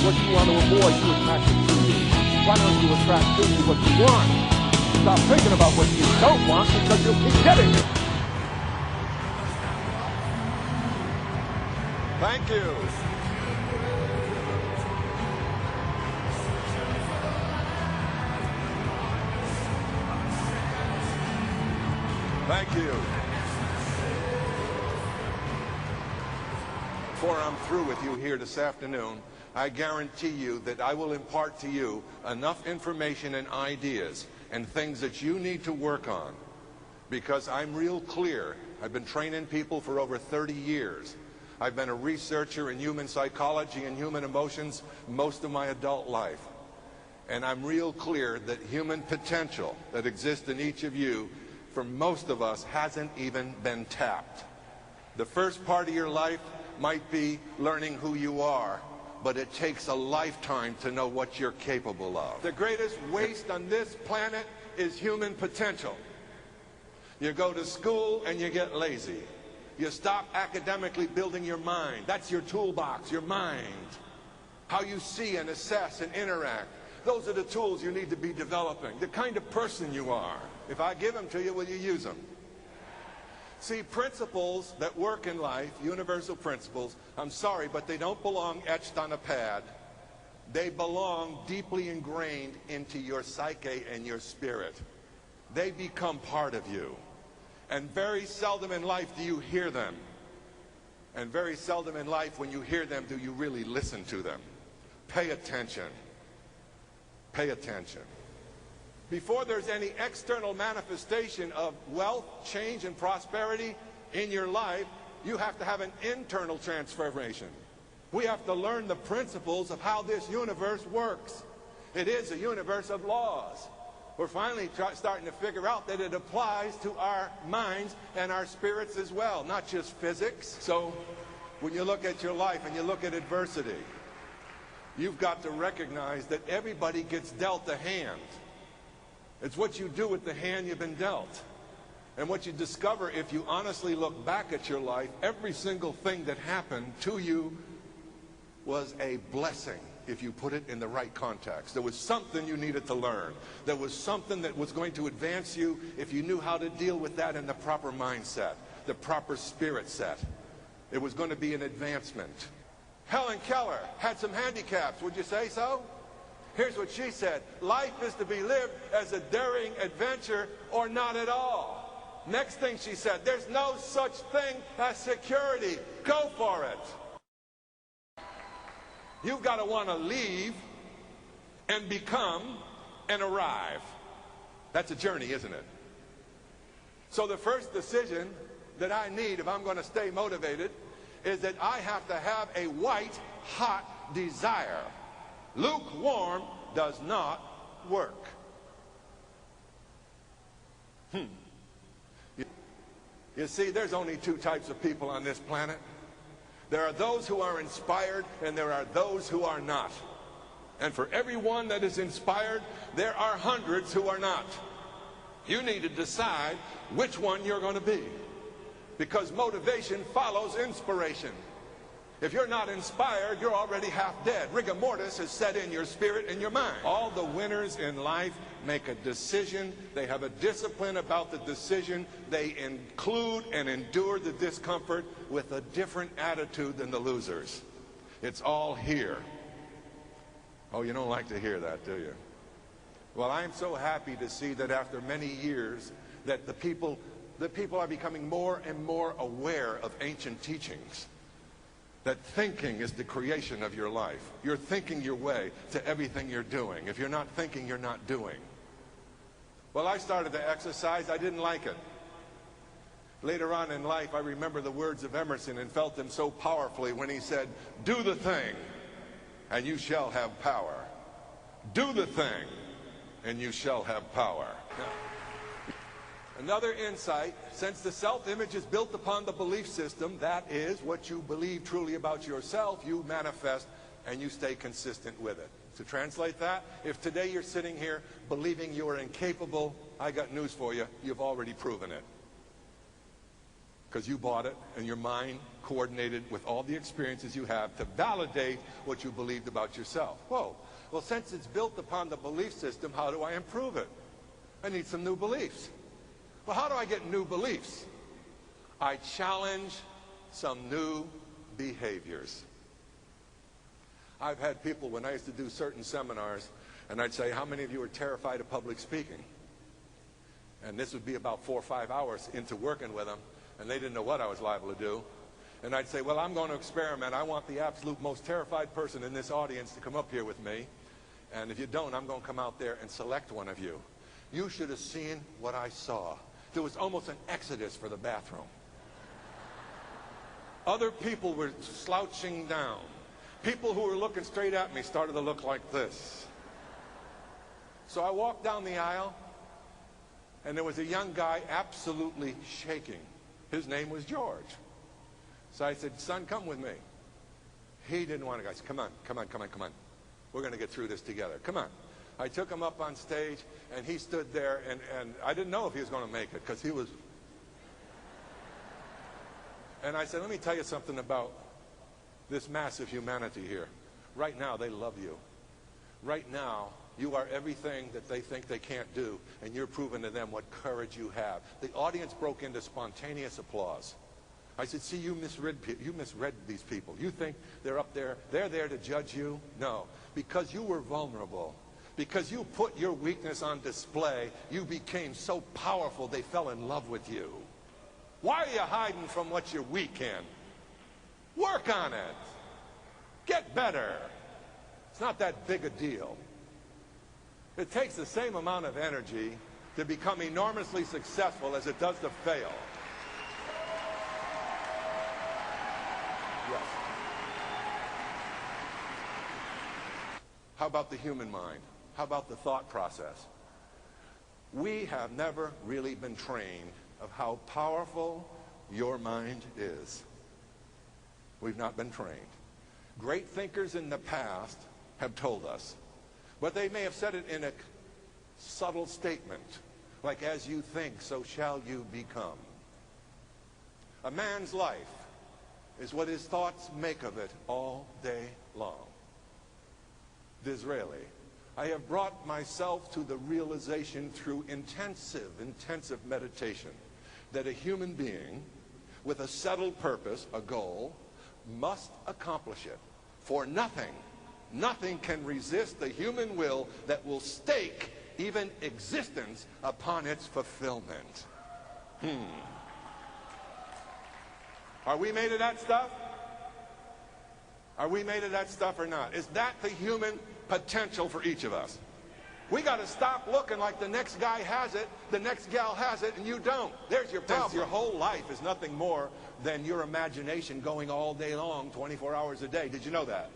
What you want to avoid, you attract it to you. Why don't you attract to you what you want? Stop thinking about what you don't want because you'll keep getting it. Thank you. Thank you. Before I'm through with you here this afternoon, I guarantee you that I will impart to you enough information and ideas and things that you need to work on, because I'm real clear. I've been training people for over 30 years. I've been a researcher in human psychology and human emotions most of my adult life. And I'm real clear that human potential that exists in each of you, for most of us, hasn't even been tapped. The first part of your life might be learning who you are, but it takes a lifetime to know what you're capable of. The greatest waste on this planet is human potential. You go to school and you get lazy. You stop academically building your mind. That's your toolbox, your mind. How you see and assess and interact. Those are the tools you need to be developing. The kind of person you are. If I give them to you, will you use them? See, principles that work in life, universal principles, I'm sorry, but they don't belong etched on a pad. They belong deeply ingrained into your psyche and your spirit. They become part of you. And very seldom in life do you hear them. And very seldom in life, when you hear them, do you really listen to them. Pay attention. Pay attention. Before there's any external manifestation of wealth, change, and prosperity in your life, you have to have an internal transformation. We have to learn the principles of how this universe works. It is a universe of laws. We're finally starting to figure out that it applies to our minds and our spirits as well, not just physics. So when you look at your life and you look at adversity, you've got to recognize that everybody gets dealt a hand. It's what you do with the hand you've been dealt. And what you discover if you honestly look back at your life, every single thing that happened to you was a blessing if you put it in the right context. There was something you needed to learn. There was something that was going to advance you if you knew how to deal with that in the proper mindset, the proper spirit set. It was going to be an advancement. Helen Keller had some handicaps, would you say so? Here's what she said: life is to be lived as a daring adventure or not at all. Next thing she said, there's no such thing as security. Go for it. You've got to want to leave and become and arrive. That's a journey, isn't it? So the first decision that I need if I'm going to stay motivated is that I have to have a white hot desire. Lukewarm does not work. You see, there's only two types of people on this planet. There are those who are inspired, and there are those who are not. And for everyone that is inspired, there are hundreds who are not. You need to decide which one you're going to be, because motivation follows inspiration. If you're not inspired, you're already half dead. Rigor mortis has set in your spirit and your mind. All the winners in life make a decision. They have a discipline about the decision. They include and endure the discomfort with a different attitude than the losers. It's all here. Oh, you don't like to hear that, do you? Well, I'm so happy to see that after many years that the people are becoming more and more aware of ancient teachings. That thinking is the creation of your life. You're thinking your way to everything you're doing. If you're not thinking, you're not doing. Well, I started to exercise. I didn't like it. Later on in life, I remember the words of Emerson and felt them so powerfully when he said, "Do the thing, and you shall have power. Do the thing, and you shall have power." Another insight: since the self-image is built upon the belief system, that is what you believe truly about yourself, you manifest and you stay consistent with it. To translate that, if today you're sitting here believing you are incapable, I got news for you: you've already proven it. because you bought it and your mind coordinated with all the experiences you have to validate what you believed about yourself. Whoa. Well, since it's built upon the belief system, how do I improve it? I need some new beliefs. Well, how do I get new beliefs? I challenge some new behaviors. I've had people, when I used to do certain seminars, and I'd say, how many of you are terrified of public speaking? And this would be about 4 or 5 hours into working with them, and they didn't know what I was liable to do. And I'd say, well, I'm going to experiment. I want the absolute most terrified person in this audience to come up here with me. And if you don't, I'm going to come out there and select one of you. You should have seen what I saw. There was almost an exodus for the bathroom. Other people were slouching down. People who were looking straight at me started to look like this. So I walked down the aisle, and there was a young guy absolutely shaking. His name was George. So I said, son, come with me. He didn't want to go. I said, come on, come on, come on, come on. We're going to get through this together. Come on. I took him up on stage, and he stood there, and I didn't know if he was going to make it, because he was... And I said, let me tell you something about this massive humanity here. Right now, they love you. Right now, you are everything that they think they can't do, and you're proving to them what courage you have. The audience broke into spontaneous applause. I said, see, you misread these people. You think they're up there, they're there to judge you? No, because you were vulnerable. Because you put your weakness on display, you became so powerful they fell in love with you. Why are you hiding from what you're weak in? Work on it. Get better. It's not that big a deal. It takes the same amount of energy to become enormously successful as it does to fail. Yes. How about the human mind? How about the thought process? We have never really been trained of how powerful your mind is. We've not been trained. Great thinkers in the past have told us, but they may have said it in a subtle statement, like, as you think, so shall you become. A man's life is what his thoughts make of it all day long. Disraeli, I have brought myself to the realization through intensive meditation that a human being with a settled purpose, a goal, must accomplish it. For nothing can resist the human will that will stake even existence upon its fulfillment. Are we made of that stuff? Are we made of that stuff or not? Is that the human potential for each of us? We got to stop looking like the next guy has it, the next gal has it, and you don't. There's your problem. Your whole life is nothing more than your imagination going all day long, 24 hours a day. Did you know that?